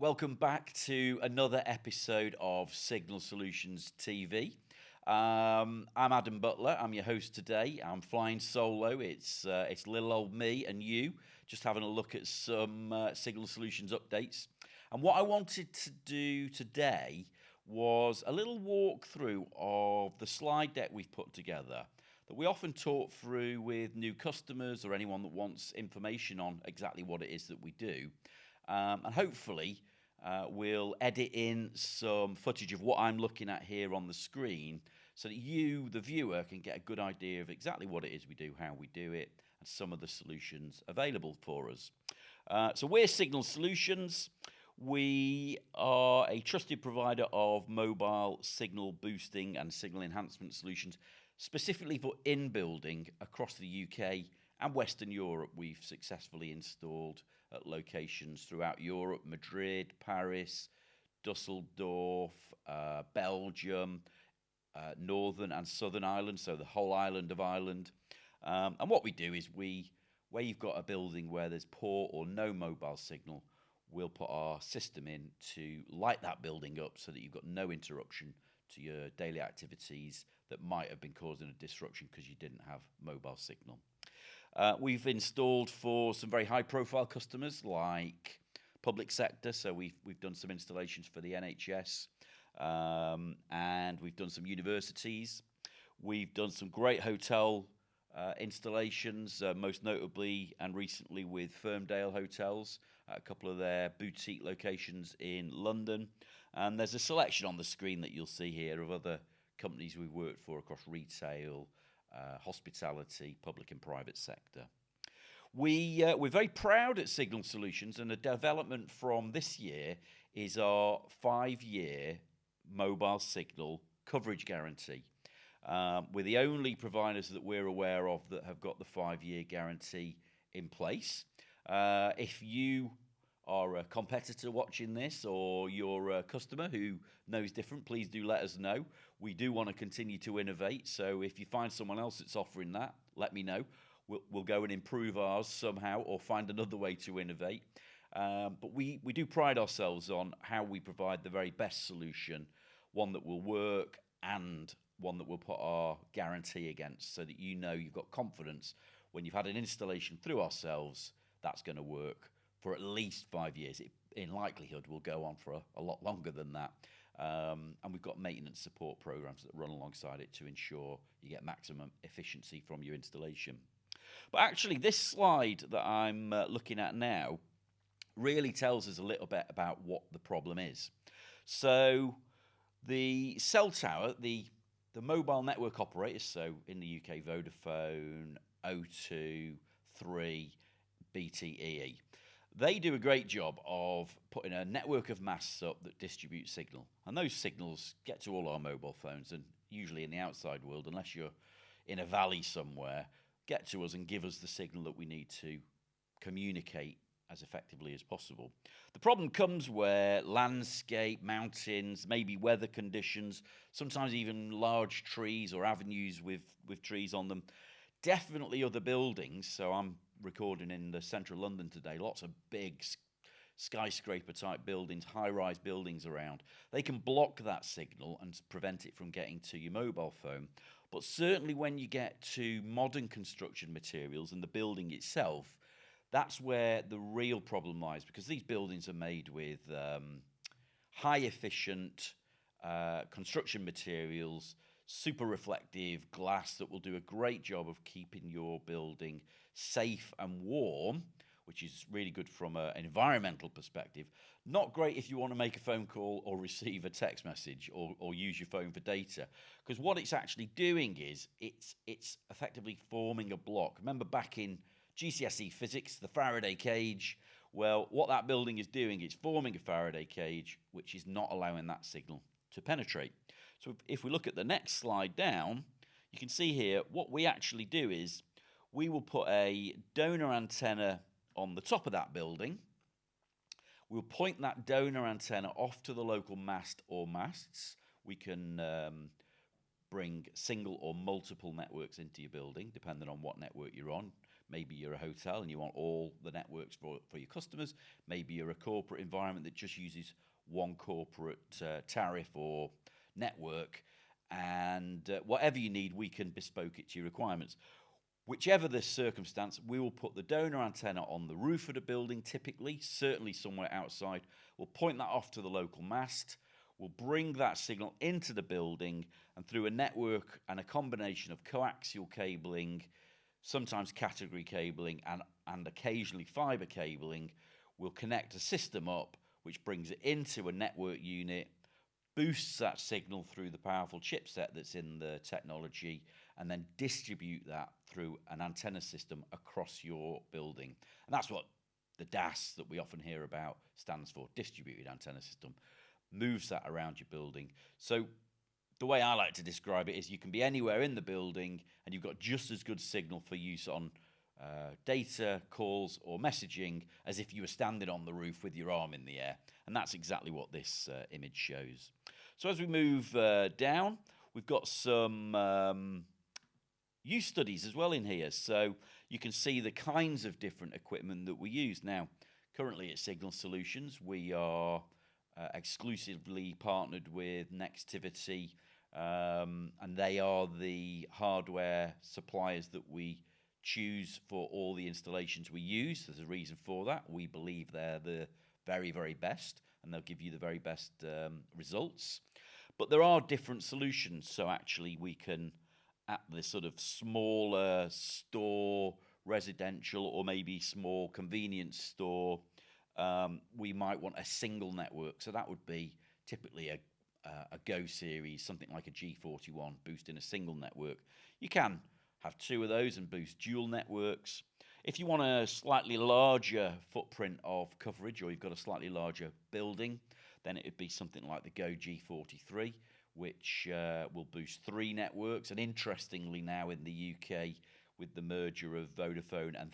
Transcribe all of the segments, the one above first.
Welcome back to another episode of Signal Solutions TV. I'm Adam Butler. I'm your host today. I'm flying solo. It's little old me and you, just having a look at some Signal Solutions updates. And what I wanted to do today was a little walkthrough of the slide deck we've put together that we often talk through with new customers or anyone that wants information on exactly what it is that we do. And hopefully we'll edit in some footage of what I'm looking at here on the screen so that you, the viewer, can get a good idea of exactly what it is we do, how we do it, and some of the solutions available for us. So we're Signal Solutions. We are a trusted provider of mobile signal boosting and signal enhancement solutions, specifically for in-building across the UK and Western Europe. We've successfully installed at locations throughout Europe: Madrid, Paris, Dusseldorf, Belgium, Northern and Southern Ireland, so the whole island of Ireland. And what we do is where you've got a building where there's poor or no mobile signal, we'll put our system in to light that building up so that you've got no interruption to your daily activities that might have been causing a disruption because you didn't have mobile signal. We've installed for some very high-profile customers like public sector, so we've done some installations for the NHS, and we've done some universities. We've done some great hotel installations, most notably and recently with Firmdale Hotels, a couple of their boutique locations in London. And there's a selection on the screen that you'll see here of other companies we've worked for across retail, hospitality, public and private sector. We're very proud at Signal Solutions, and a development from this year is our 5-year mobile signal coverage guarantee. We're the only providers that we're aware of that have got the 5-year guarantee in place. If you are a competitor watching this, or you're a customer who knows different, please do let us know. We do want to continue to innovate, so if you find someone else that's offering that, let me know. We'll go and improve ours somehow or find another way to innovate. But we do pride ourselves on how we provide the very best solution, one that will work and one that we'll put our guarantee against, so that you know you've got confidence when you've had an installation through ourselves, that's going to work for at least 5 years. It, in likelihood, will go on for a lot longer than that. And we've got maintenance support programs that run alongside it to ensure you get maximum efficiency from your installation. But actually, this slide that I'm looking at now really tells us a little bit about what the problem is. So the cell tower, the mobile network operators, so in the UK, Vodafone, O2, 3, BT, they do a great job of putting a network of masts up that distribute signal. And those signals get to all our mobile phones, and usually in the outside world, unless you're in a valley somewhere, get to us and give us the signal that we need to communicate as effectively as possible. The problem comes where landscape, mountains, maybe weather conditions, sometimes even large trees or avenues with trees on them, definitely other buildings. So I'm recording in the central London today, lots of big skyscraper type buildings, high-rise buildings around. They can block that signal and prevent it from getting to your mobile phone. But certainly when you get to modern construction materials and the building itself, that's where the real problem lies, because these buildings are made with high efficient construction materials, super reflective glass that will do a great job of keeping your building safe and warm, which is really good from an environmental perspective. Not great if you want to make a phone call or receive a text message or use your phone for data, because what it's actually doing is it's effectively forming a block. Remember back in GCSE physics, the Faraday cage? Well, what that building is doing, it's forming a Faraday cage, which is not allowing that signal to penetrate. So if we look at the next slide down, you can see here what we actually do is we will put a donor antenna on the top of that building. We'll point that donor antenna off to the local mast or masts. We can bring single or multiple networks into your building, depending on what network you're on. Maybe you're a hotel and you want all the networks for your customers. Maybe you're a corporate environment that just uses one corporate tariff or network. And whatever you need, we can bespoke it to your requirements. Whichever the circumstance, we will put the donor antenna on the roof of the building, typically, certainly somewhere outside. We'll point that off to the local mast. We'll bring that signal into the building, and through a network and a combination of coaxial cabling, sometimes category cabling, and occasionally fiber cabling, we'll connect a system up which brings it into a network unit, boosts that signal through the powerful chipset that's in the technology, and then distribute that through an antenna system across your building. And that's what the DAS that we often hear about stands for, distributed antenna system. Moves that around your building. So the way I like to describe it is you can be anywhere in the building and you've got just as good signal for use on data, calls, or messaging as if you were standing on the roof with your arm in the air. And that's exactly what this image shows. So as we move down, we've got some use studies as well in here. So you can see the kinds of different equipment that we use. Now, currently at Signal Solutions, we are exclusively partnered with Nextivity, and they are the hardware suppliers that we choose for all the installations we use. There's a reason for that. We believe they're the very, very best, and they'll give you the very best results. But there are different solutions. So actually we can, at the sort of smaller store, residential, or maybe small convenience store, we might want a single network. So that would be typically a Go series, something like a G41, boosting a single network. You can have two of those and boost dual networks. If you want a slightly larger footprint of coverage, or you've got a slightly larger building, then it would be something like the Go G43, which will boost three networks. And interestingly, now in the UK, with the merger of Vodafone and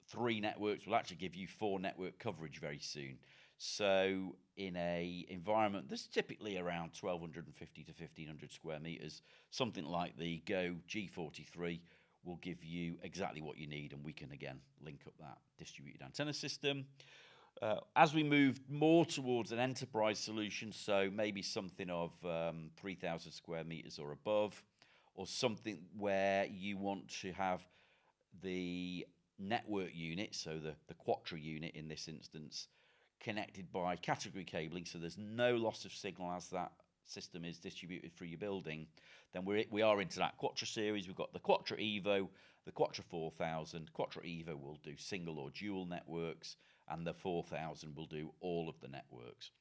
three networks will actually give you four network coverage very soon. So in a environment that's typically around 1,250 to 1,500 square meters, something like the Go G43 will give you exactly what you need, and we can again link up that distributed antenna system. As we move more towards an enterprise solution, so maybe something of 3,000 square meters or above, or something where you want to have the network unit, so the Quattro unit in this instance, connected by category cabling, so there's no loss of signal as that system is distributed through your building, then we are into that Quattro series. We've got the Quattro Evo, the Quattro 4000. Quattro Evo will do single or dual networks, and the 4000 will do all of the networks.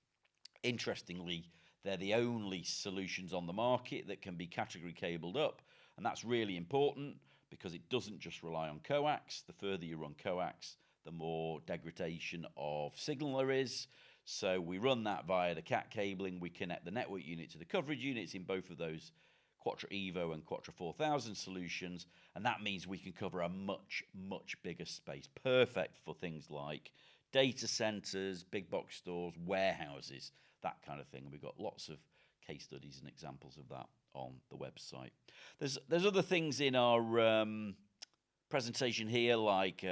Interestingly, they're the only solutions on the market that can be category cabled up, and that's really important because it doesn't just rely on coax. The further you run coax, the more degradation of signal there is. So we run that via the CAT cabling. We connect the network unit to the coverage units in both of those Quattro Evo and Quattro 4000 solutions, and that means we can cover a much, much bigger space. Perfect for things like data centers, big box stores, warehouses, that kind of thing. We've got lots of case studies and examples of that on the website. There's other things in our presentation here, like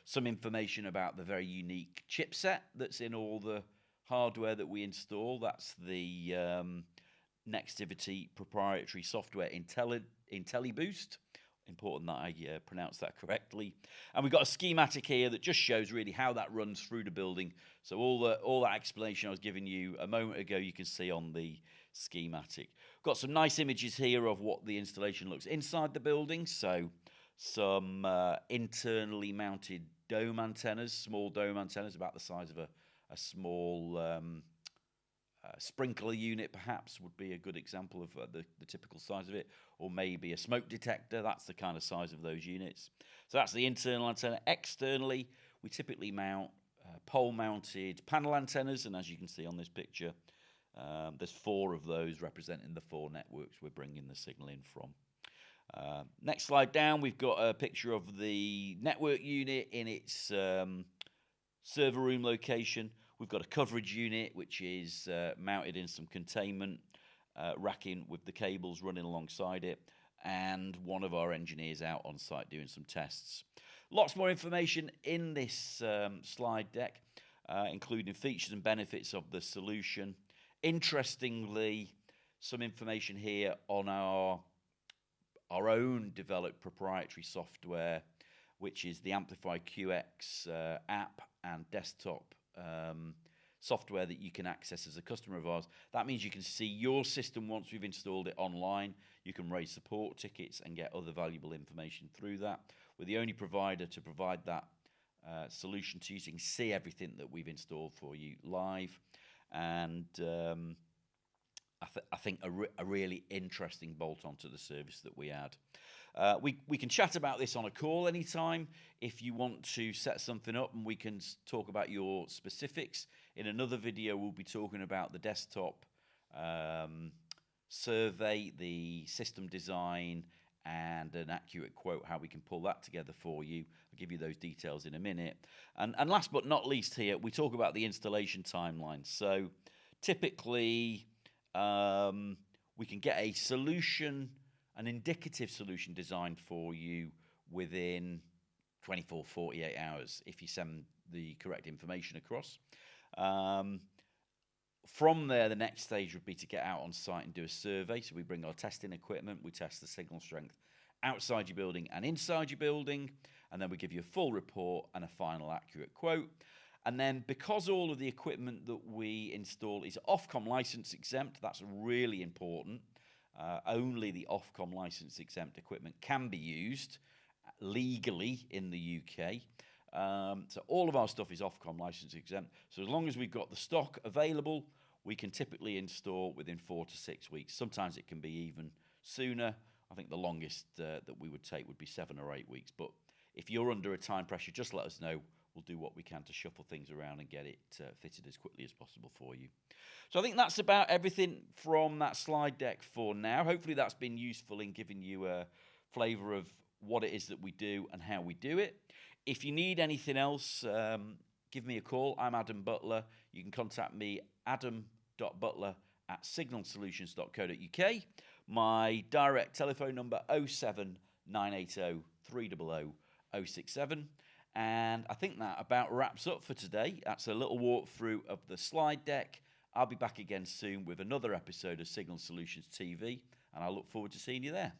some information about the very unique chipset that's in all the hardware that we install. That's the Nextivity proprietary software IntelliBoost. Important that I pronounce that correctly. And we've got a schematic here that just shows really how that runs through the building. So all that explanation I was giving you a moment ago, you can see on the schematic. Got some nice images here of what the installation looks inside the building. So some internally mounted dome antennas, small dome antennas about the size of a small sprinkler unit, perhaps, would be a good example of the typical size of it, or maybe a smoke detector. That's the kind of size of those units. So that's the internal antenna. Externally, we typically mount pole-mounted panel antennas, and as you can see on this picture, there's four of those representing the four networks we're bringing the signal in from. Next slide down, we've got a picture of the network unit in its server room location. We've got a coverage unit, which is mounted in some containment racking with the cables running alongside it. and one of our engineers out on site doing some tests. Lots more information in this slide deck, including features and benefits of the solution. Interestingly, some information here on our own developed proprietary software, which is the Amplifi-Qx app and desktop software that you can access as a customer of ours. That means you can see your system once we've installed it online. You can raise support tickets and get other valuable information through that. We're the only provider to provide that solution to you, so you can see everything that we've installed for you live. And I think a really interesting bolt-on to the service that we add. We can chat about this on a call anytime if you want to set something up, and we can talk about your specifics. In another video, we'll be talking about the desktop survey, the system design, and an accurate quote, how we can pull that together for you. I'll give you those details in a minute. And last but not least here, we talk about the installation timeline. So typically, we can get a solution, an indicative solution designed for you within 24, 48 hours if you send the correct information across. From there, the next stage would be to get out on site and do a survey. So we bring our testing equipment, we test the signal strength outside your building and inside your building, and then we give you a full report and a final accurate quote. And then because all of the equipment that we install is Ofcom license exempt, that's really important. Only the Ofcom license exempt equipment can be used legally in the UK. So all of our stuff is Ofcom license exempt. So as long as we've got the stock available, we can typically install within 4 to 6 weeks. Sometimes it can be even sooner. I think the longest that we would take would be 7 or 8 weeks. But if you're under a time pressure, just let us know. We'll do what we can to shuffle things around and get it fitted as quickly as possible for you. So I think that's about everything from that slide deck for now. Hopefully that's been useful in giving you a flavour of what it is that we do and how we do it. If you need anything else, give me a call. I'm Adam Butler. You can contact me, adam.butler@signalsolutions.co.uk. My direct telephone number, 07980 300 067. And I think that about wraps up for today. That's a little walkthrough of the slide deck. I'll be back again soon with another episode of Signal Solutions TV, and I look forward to seeing you there.